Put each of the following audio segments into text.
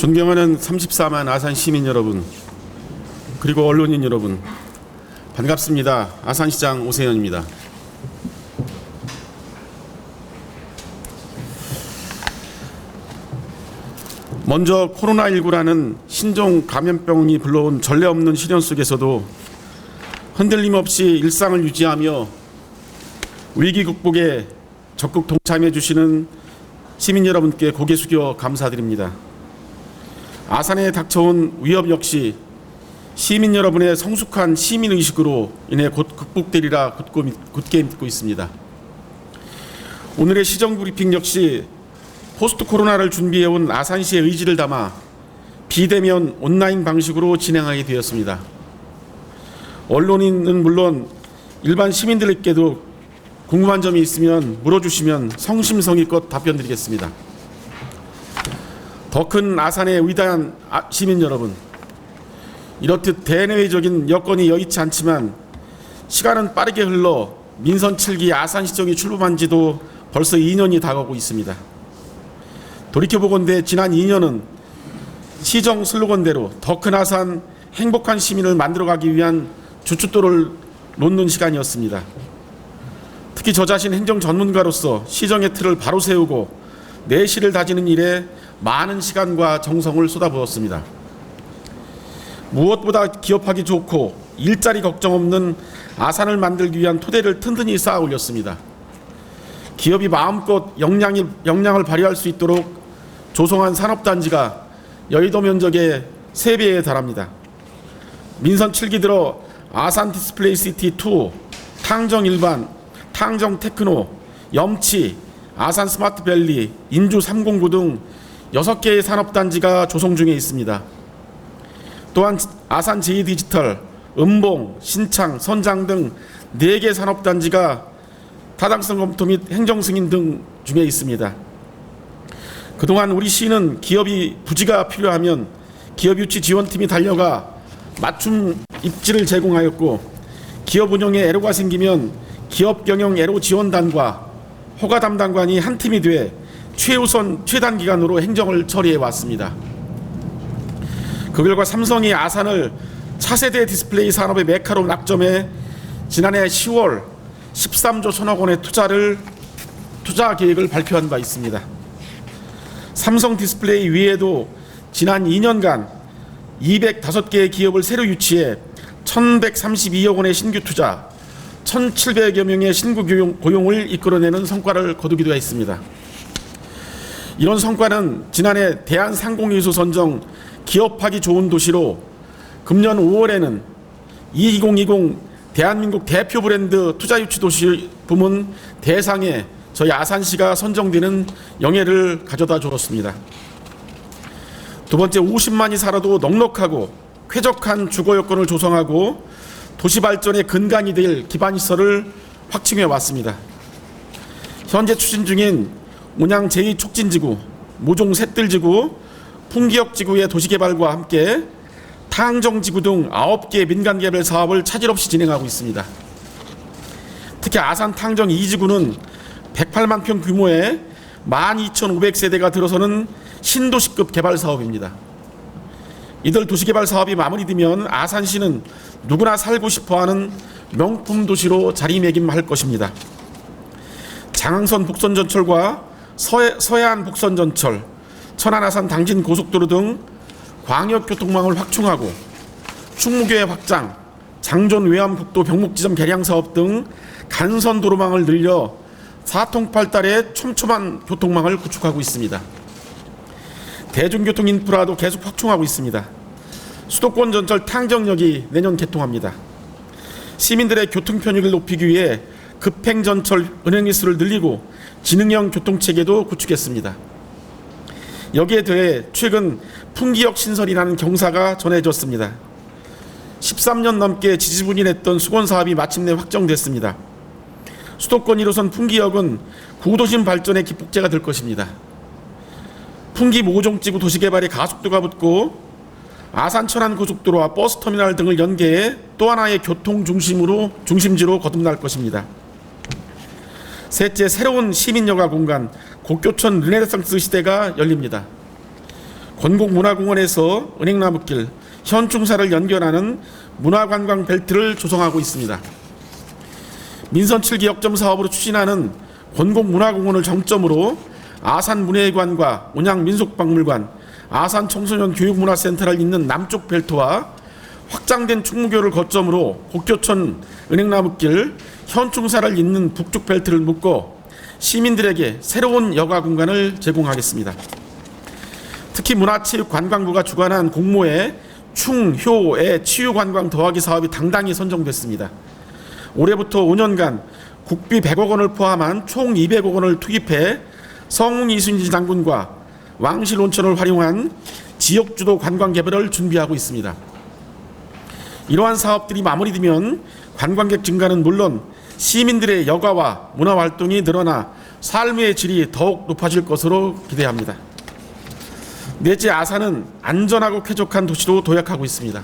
존경하는 34만 아산 시민 여러분, 그리고 언론인 여러분, 반갑습니다. 아산시장 오세현입니다. 먼저 코로나19라는 신종 감염병이 불러온 전례 없는 시련 속에서도 흔들림 없이 일상을 유지하며 위기 극복에 적극 동참해 주시는 시민 여러분께 고개 숙여 감사드립니다. 아산에 닥쳐온 위협 역시 시민 여러분의 성숙한 시민의식으로 인해 곧 극복되리라 굳게 믿고 있습니다. 오늘의 시정 브리핑 역시 포스트 코로나를 준비해온 아산시의 의지를 담아 비대면 온라인 방식으로 진행하게 되었습니다. 언론인은 물론 일반 시민들에게도 궁금한 점이 있으면 물어주시면 성심성의껏 답변드리겠습니다. 더 큰 아산의 위대한 시민 여러분, 이렇듯 대내외적인 여건이 여의치 않지만 시간은 빠르게 흘러 민선 7기 아산시정이 출범한 지도 벌써 2년이 다가오고 있습니다. 돌이켜보건대 지난 2년은 시정 슬로건대로 더 큰 아산, 행복한 시민을 만들어가기 위한 주춧돌을 놓는 시간이었습니다. 특히 저 자신 행정 전문가로서 시정의 틀을 바로 세우고 내실을 다지는 일에 많은 시간과 정성을 쏟아부었습니다. 무엇보다 기업하기 좋고 일자리 걱정 없는 아산을 만들기 위한 토대를 튼튼히 쌓아 올렸습니다. 기업이 마음껏 역량을 발휘할 수 있도록 조성한 산업단지가 여의도 면적의 3배에 달합니다. 민선 7기 들어 아산 디스플레이 시티 2, 탕정 일반, 탕정 테크노, 염치, 아산 스마트밸리, 인주 309 등 6개의 산업단지가 조성 중에 있습니다. 또한 아산 제2디지털, 음봉, 신창, 선장 등 4개 산업단지가 타당성 검토 및 행정승인 등 중에 있습니다. 그동안 우리 시는 기업이 부지가 필요하면 기업유치 지원팀이 달려가 맞춤 입지를 제공하였고, 기업 운영에 애로가 생기면 기업경영 애로 지원단과 허가 담당관이 한 팀이 돼 최우선 최단기간으로 행정을 처리해 왔습니다. 그 결과 삼성이 아산을 차세대 디스플레이 산업의 메카로 낙점해 지난해 10월 13조 천억 원의 투자 계획을 발표한 바 있습니다. 삼성 디스플레이 외에도 지난 2년간 205개의 기업을 새로 유치해 1,132억 원의 신규 투자, 1,700여 명의 신규 고용을 이끌어내는 성과를 거두기도 했습니다. 이런 성과는 지난해 대한상공회의소 선정 기업하기 좋은 도시로 금년 5월에는 2020 대한민국 대표 브랜드 투자유치 도시 부문 대상에 저희 아산시가 선정되는 영예를 가져다 주었습니다. 두 번째, 50만이 살아도 넉넉하고 쾌적한 주거 여건을 조성하고 도시 발전의 근간이 될 기반시설을 확충해 왔습니다. 현재 추진 중인 온양 제2촉진지구, 모종 셋들지구, 풍기역지구의 도시개발과 함께 탕정지구 등 9개 민간개발 사업을 차질 없이 진행하고 있습니다. 특히 아산 탕정 2지구는 108만 평 규모의 12,500세대가 들어서는 신도시급 개발 사업입니다. 이들 도시개발 사업이 마무리되면 아산시는 누구나 살고 싶어하는 명품 도시로 자리매김할 것입니다. 장항선 북선전철과 서해안 북선전철, 천안 아산 당진 고속도로 등 광역교통망을 확충하고 충무교회 확장, 장존 외암국도 병목지점 개량 사업 등 간선 도로망을 늘려 사통팔달의 촘촘한 교통망을 구축하고 있습니다. 대중교통 인프라도 계속 확충하고 있습니다. 수도권 전철 탕정역이 내년 개통합니다. 시민들의 교통 편익을 높이기 위해 급행전철 운행 수를 늘리고 지능형 교통체계도 구축했습니다. 여기에 더해 최근 풍기역 신설이라는 경사가 전해졌습니다. 13년 넘게 지지부진했던 수건사업이 마침내 확정됐습니다. 수도권 1호선 풍기역은 구도심 발전의 기폭제가 될 것입니다. 풍기 모종지구 도시개발에 가속도가 붙고 아산 천안 고속도로와 버스터미널 등을 연계해 또 하나의 교통 중심지로 거듭날 것입니다. 셋째, 새로운 시민여가 공간, 곡교천 르네상스 시대가 열립니다. 건국문화공원에서 은행나무길, 현충사를 연결하는 문화관광 벨트를 조성하고 있습니다. 민선 7기 역점 사업으로 추진하는 건국문화공원을 정점으로 아산문예관과 온양민속박물관, 아산청소년교육문화센터를 잇는 남쪽 벨트와 확장된 충무교를 거점으로 곡교천 은행나무길, 현충사를 잇는 북쪽 벨트를 묶어 시민들에게 새로운 여가 공간을 제공하겠습니다. 특히 문화체육관광부가 주관한 공모에 충효의 치유관광 더하기 사업이 당당히 선정됐습니다. 올해부터 5년간 국비 100억 원을 포함한 총 200억 원을 투입해 성웅 이순신 장군과 왕실 온천을 활용한 지역주도 관광 개발을 준비하고 있습니다. 이러한 사업들이 마무리되면 관광객 증가는 물론 시민들의 여가와 문화활동이 늘어나 삶의 질이 더욱 높아질 것으로 기대합니다. 넷째, 아산은 안전하고 쾌적한 도시로 도약하고 있습니다.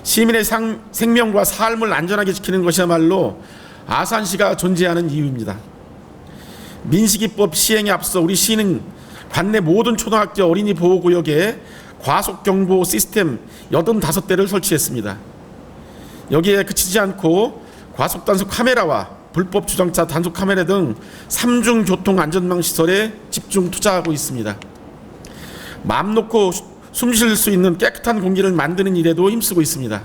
시민의 생명과 삶을 안전하게 지키는 것이야말로 아산시가 존재하는 이유입니다. 민식이법 시행에 앞서 우리 시는 관내 모든 초등학교 어린이 보호구역에 과속경보 시스템 85대를 설치했습니다. 여기에 그치지 않고 과속단속 카메라와 불법 주정차 단속 카메라 등 3중 교통안전망 시설에 집중 투자하고 있습니다. 마음 놓고 숨 쉴 수 있는 깨끗한 공기를 만드는 일에도 힘쓰고 있습니다.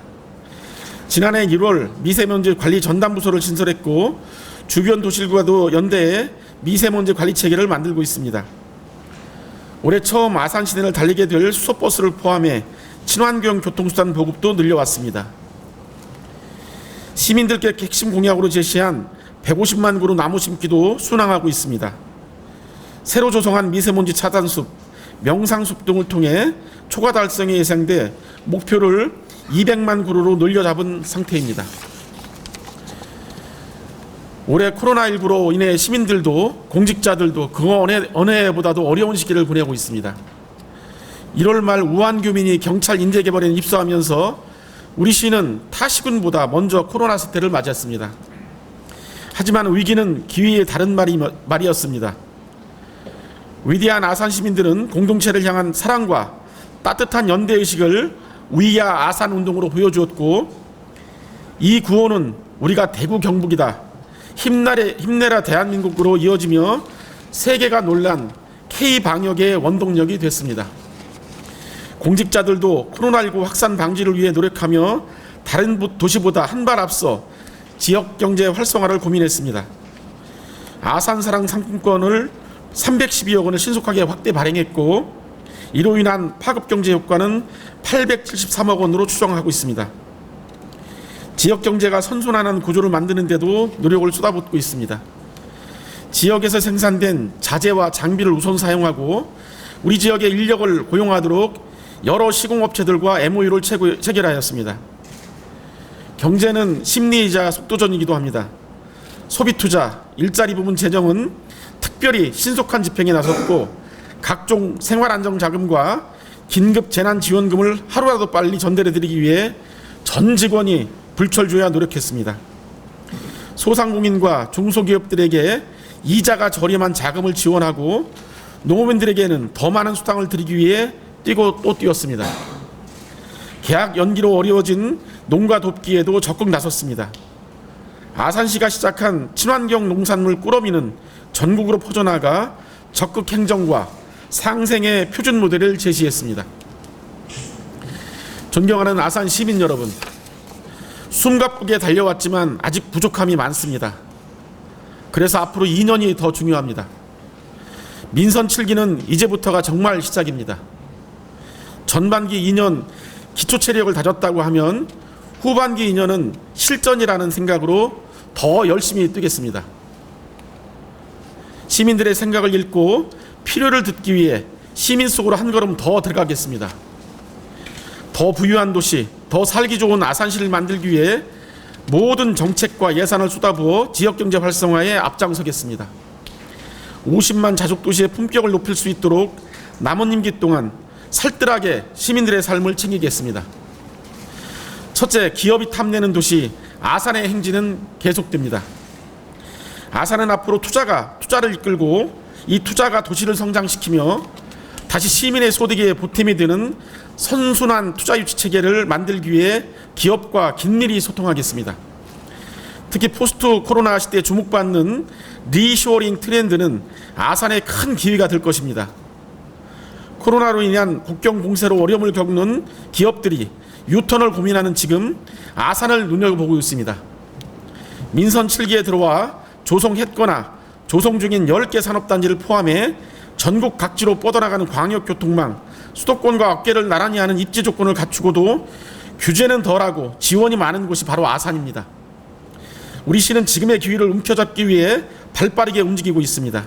지난해 1월 미세먼지 관리 전담부서를 신설했고 주변 도시들과도 연대해 미세먼지 관리 체계를 만들고 있습니다. 올해 처음 아산 시내를 달리게 될 수소버스를 포함해 친환경 교통수단 보급도 늘려왔습니다. 시민들께 핵심 공약으로 제시한 150만 그루 나무 심기도 순항하고 있습니다. 새로 조성한 미세먼지 차단숲, 명상숲 등을 통해 초과 달성이 예상돼 목표를 200만 그루로 늘려 잡은 상태입니다. 올해 코로나19로 인해 시민들도 공직자들도 그 어느 해보다도 어려운 시기를 보내고 있습니다. 1월 말 우한 교민이 경찰 인재개발에 입소하면서 우리 시는 타 시군보다 먼저 코로나 사태를 맞았습니다. 하지만 위기는 기회의 다른 말이었습니다. 위대한 아산 시민들은 공동체를 향한 사랑과 따뜻한 연대의식을 위야 아산 운동으로 보여주었고, 이 구호는 우리가 대구 경북이다, 힘내라 대한민국으로 이어지며 세계가 놀란 K방역의 원동력이 됐습니다. 공직자들도 코로나19 확산 방지를 위해 노력하며 다른 도시보다 한 발 앞서 지역경제 활성화를 고민했습니다. 아산사랑 상품권을 312억 원을 신속하게 확대 발행했고, 이로 인한 파급경제 효과는 873억 원으로 추정하고 있습니다. 지역경제가 선순환하는 구조를 만드는 데도 노력을 쏟아붓고 있습니다. 지역에서 생산된 자재와 장비를 우선 사용하고 우리 지역의 인력을 고용하도록 여러 시공업체들과 MOU를 체결하였습니다. 경제는 심리이자 속도전이기도 합니다. 소비투자, 일자리 부문 재정은 특별히 신속한 집행에 나섰고, 각종 생활안정자금과 긴급재난지원금을 하루라도 빨리 전달해드리기 위해 전 직원이 불철주야 노력했습니다. 소상공인과 중소기업들에게 이자가 저렴한 자금을 지원하고 농업인들에게는 더 많은 수당을 드리기 위해 뛰고 또 뛰었습니다. 계약 연기로 어려워진 농가 돕기에도 적극 나섰습니다. 아산시가 시작한 친환경 농산물 꾸러미는 전국으로 퍼져나가 적극 행정과 상생의 표준 모델을 제시했습니다. 존경하는 아산 시민 여러분, 숨가쁘게 달려왔지만 아직 부족함이 많습니다. 그래서 앞으로 2년이 더 중요합니다. 민선 7기는 이제부터가 정말 시작입니다. 전반기 2년 기초 체력을 다졌다고 하면 후반기 2년은 실전이라는 생각으로 더 열심히 뛰겠습니다. 시민들의 생각을 읽고 필요를 듣기 위해 시민 속으로 한 걸음 더 들어가겠습니다. 더 부유한 도시, 더 살기 좋은 아산시를 만들기 위해 모든 정책과 예산을 쏟아부어 지역경제 활성화에 앞장서겠습니다. 50만 자족도시의 품격을 높일 수 있도록 남은 임기 동안 살뜰하게 시민들의 삶을 챙기겠습니다. 첫째, 기업이 탐내는 도시 아산의 행진은 계속됩니다. 아산은 앞으로 투자를 이끌고 이 투자가 도시를 성장시키며 다시 시민의 소득에 보탬이 되는 선순환 투자 유치 체계를 만들기 위해 기업과 긴밀히 소통하겠습니다. 특히 포스트 코로나 시대에 주목받는 리쇼어링 트렌드는 아산의 큰 기회가 될 것입니다. 코로나로 인한 국경 봉쇄로 어려움을 겪는 기업들이 유턴을 고민하는 지금 아산을 눈여겨보고 있습니다. 민선 7기에 들어와 조성했거나 조성 중인 10개 산업단지를 포함해 전국 각지로 뻗어나가는 광역교통망, 수도권과 어깨를 나란히 하는 입지 조건을 갖추고도 규제는 덜하고 지원이 많은 곳이 바로 아산입니다. 우리 시는 지금의 기회를 움켜잡기 위해 발빠르게 움직이고 있습니다.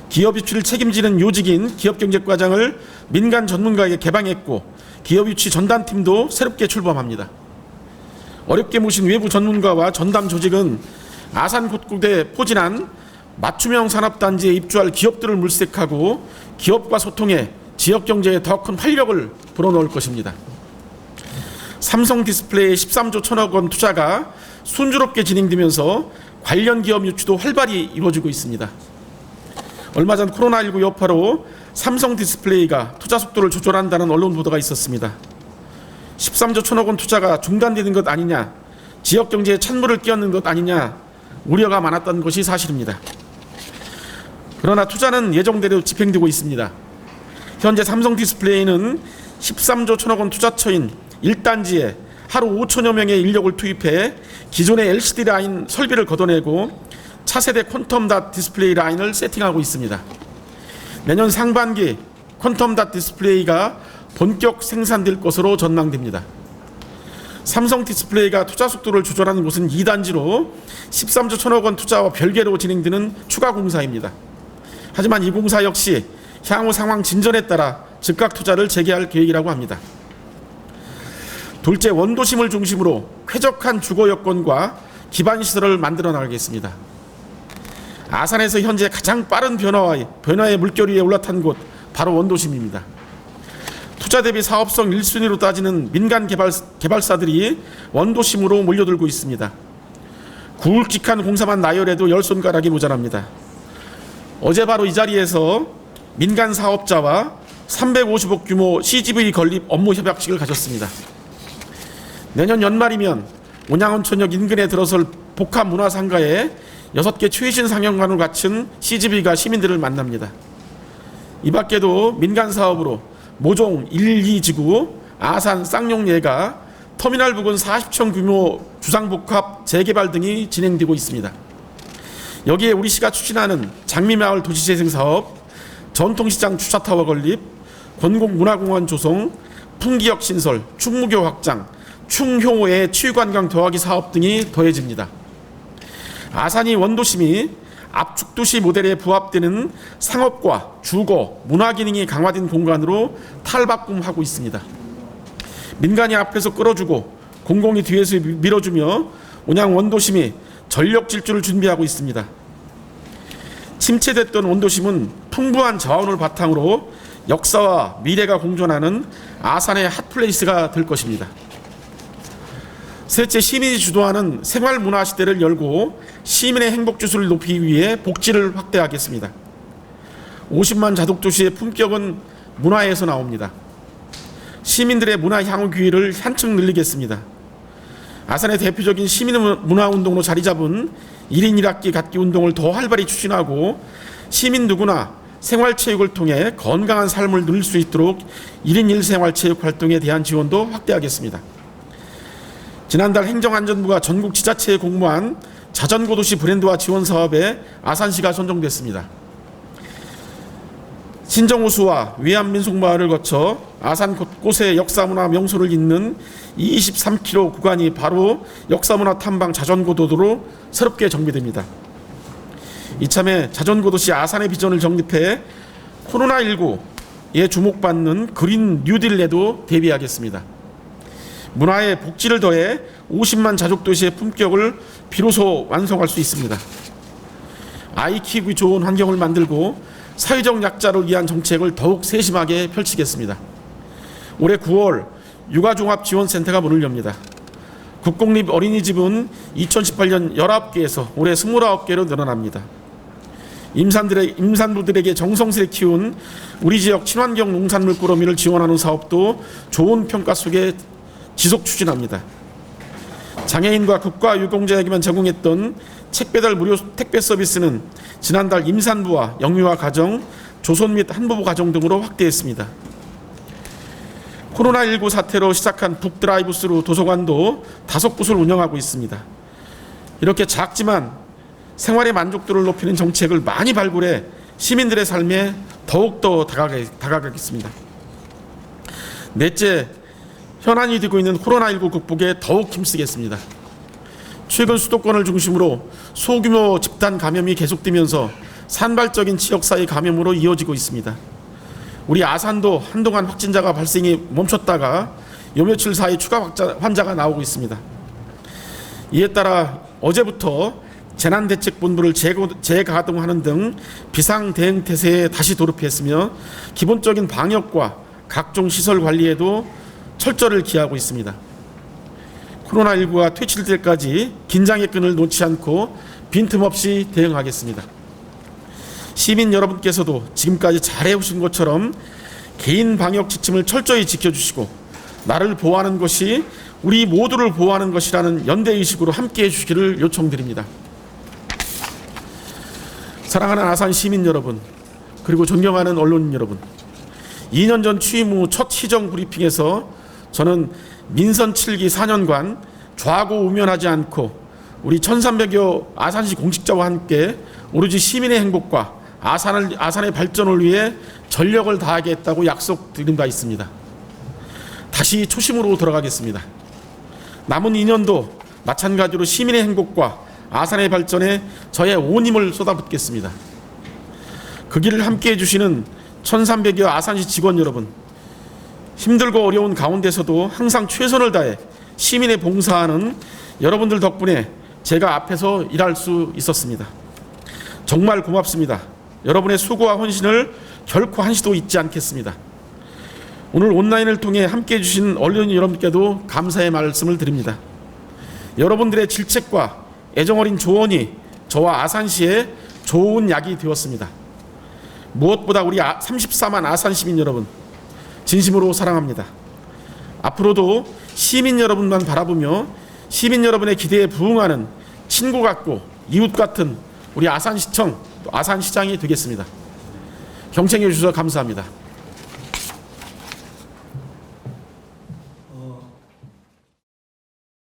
기업 유치를 책임지는 요직인 기업경제과장을 민간 전문가에게 개방했고 기업 유치 전담팀도 새롭게 출범합니다. 어렵게 모신 외부 전문가와 전담 조직은 아산 곳곳에 포진한 맞춤형 산업단지에 입주할 기업들을 물색하고 기업과 소통해 지역경제에 더 큰 활력을 불어넣을 것입니다. 삼성 디스플레이 13조 1천억 원 투자가 순조롭게 진행되면서 관련 기업 유치도 활발히 이루어지고 있습니다. 얼마 전 코로나19 여파로 삼성 디스플레이가 투자 속도를 조절한다는 언론 보도가 있었습니다. 13조 1천억 원 투자가 중단되는 것 아니냐, 지역 경제에 찬물을 끼얹는 것 아니냐 우려가 많았던 것이 사실입니다. 그러나 투자는 예정대로 집행되고 있습니다. 현재 삼성 디스플레이는 13조 1천억 원 투자처인 1단지에 하루 5천여 명의 인력을 투입해 기존의 LCD 라인 설비를 걷어내고 차세대 퀀텀 닷 디스플레이 라인을 세팅하고 있습니다. 내년 상반기 퀀텀 닷 디스플레이가 본격 생산될 것으로 전망됩니다. 삼성 디스플레이가 투자 속도를 조절하는 곳은 2단지로 13조 1천억 원 투자와 별개로 진행되는 추가 공사입니다. 하지만 이 공사 역시 향후 상황 진전에 따라 즉각 투자를 재개할 계획이라고 합니다. 둘째, 원도심을 중심으로 쾌적한 주거 여건과 기반 시설을 만들어 나가겠습니다. 아산에서 현재 가장 빠른 변화의 물결 위에 올라탄 곳 바로 원도심입니다. 투자 대비 사업성 1순위로 따지는 민간 개발사들이 원도심으로 몰려들고 있습니다. 굵직한 공사만 나열해도 10손가락이 모자랍니다. 어제 바로 이 자리에서 민간 사업자와 350억 규모 CGV 건립 업무 협약식을 가졌습니다. 내년 연말이면 온양온천역 인근에 들어설 복합 문화상가에 6개 최신 상영관을 갖춘 CGV가 시민들을 만납니다. 이 밖에도 민간 사업으로 모종 1, 2지구, 아산 쌍용예가, 터미널 부근 40층 규모 주상복합 재개발 등이 진행되고 있습니다. 여기에 우리 시가 추진하는 장미마을 도시재생사업, 전통시장 주차타워 건립, 권곡문화공원 조성, 풍기역 신설, 충무교 확장, 충효의 치유관광 더하기 사업 등이 더해집니다. 아산이 원도심이 압축도시 모델에 부합되는 상업과 주거, 문화기능이 강화된 공간으로 탈바꿈하고 있습니다. 민간이 앞에서 끌어주고 공공이 뒤에서 밀어주며 온양 원도심이 전력 질주를 준비하고 있습니다. 침체됐던 원도심은 풍부한 자원을 바탕으로 역사와 미래가 공존하는 아산의 핫플레이스가 될 것입니다. 셋째, 시민이 주도하는 생활문화 시대를 열고 시민의 행복지수를 높이기 위해 복지를 확대하겠습니다. 50만 자독도시의 품격은 문화에서 나옵니다. 시민들의 문화 향후 기회를 한층 늘리겠습니다. 아산의 대표적인 시민문화운동으로 자리잡은 1인 1학기 갖기 운동을 더 활발히 추진하고 시민 누구나 생활체육을 통해 건강한 삶을 누릴 수 있도록 1인 1생활체육 활동에 대한 지원도 확대하겠습니다. 지난달 행정안전부가 전국 지자체에 공모한 자전거도시 브랜드화 지원 사업에 아산시가 선정됐습니다. 신정호수와 위안민속마을을 거쳐 아산 곳곳의 역사문화 명소를 잇는 23km 구간이 바로 역사문화 탐방 자전거도로로 새롭게 정비됩니다. 이참에 자전거도시 아산의 비전을 정립해 코로나19에 주목받는 그린 뉴딜에도 대비하겠습니다. 문화에 복지를 더해 50만 자족도시의 품격을 비로소 완성할 수 있습니다. 아이 키우기 좋은 환경을 만들고 사회적 약자를 위한 정책을 더욱 세심하게 펼치겠습니다. 올해 9월 육아종합지원센터가 문을 엽니다. 국공립 어린이집은 2018년 19개에서 올해 29개로 늘어납니다. 임산부들에게 정성스레 키운 우리 지역 친환경 농산물 꾸러미를 지원하는 사업도 좋은 평가 속에 지속 추진합니다. 장애인과 국가유공자에게만 제공했던 책 배달 무료 택배 서비스는 지난달 임산부와 영유아 가정, 조선 및 한부부 가정 등으로 확대했습니다. 코로나19 사태로 시작한 북드라이브스루 도서관도 5곳을 운영하고 있습니다. 이렇게 작지만 생활의 만족도를 높이는 정책을 많이 발굴해 시민들의 삶에 더욱더 다가가겠습니다. 넷째, 현안이 되고 있는 코로나19 극복에 더욱 힘쓰겠습니다. 최근 수도권을 중심으로 소규모 집단 감염이 계속되면서 산발적인 지역사회 감염으로 이어지고 있습니다. 우리 아산도 한동안 확진자가 발생이 멈췄다가 요 며칠 사이 추가 환자가 나오고 있습니다. 이에 따라 어제부터 재난대책본부를 재가동하는 등 비상대응태세에 다시 돌입했으며 기본적인 방역과 각종 시설 관리에도 철저를 기하고 있습니다. 코로나19가 퇴치될 때까지 긴장의 끈을 놓지 않고 빈틈없이 대응하겠습니다. 시민 여러분께서도 지금까지 잘해오신 것처럼 개인 방역 지침을 철저히 지켜주시고 나를 보호하는 것이 우리 모두를 보호하는 것이라는 연대의식으로 함께해 주시기를 요청드립니다. 사랑하는 아산 시민 여러분, 그리고 존경하는 언론인 여러분, 2년 전 취임 후 첫 시정 브리핑에서 저는 민선 7기 4년간 좌고우면하지 않고 우리 1300여 아산시 공직자와 함께 오로지 시민의 행복과 아산의 발전을 위해 전력을 다하겠다고 약속드린 바 있습니다. 다시 초심으로 돌아가겠습니다. 남은 2년도 마찬가지로 시민의 행복과 아산의 발전에 저의 온 힘을 쏟아붓겠습니다. 그 길을 함께해 주시는 1300여 아산시 직원 여러분, 힘들고 어려운 가운데서도 항상 최선을 다해 시민에 봉사하는 여러분들 덕분에 제가 앞에서 일할 수 있었습니다. 정말 고맙습니다. 여러분의 수고와 헌신을 결코 한시도 잊지 않겠습니다. 오늘 온라인을 통해 함께해 주신 언론인 여러분께도 감사의 말씀을 드립니다. 여러분들의 질책과 애정어린 조언이 저와 아산시에 좋은 약이 되었습니다. 무엇보다 우리 34만 아산 시민 여러분, 진심으로 사랑합니다. 앞으로도 시민 여러분만 바라보며 시민 여러분의 기대에 부응하는 친구 같고 이웃 같은 우리 아산시청, 또 아산시장이 되겠습니다. 경청해 주셔서 감사합니다.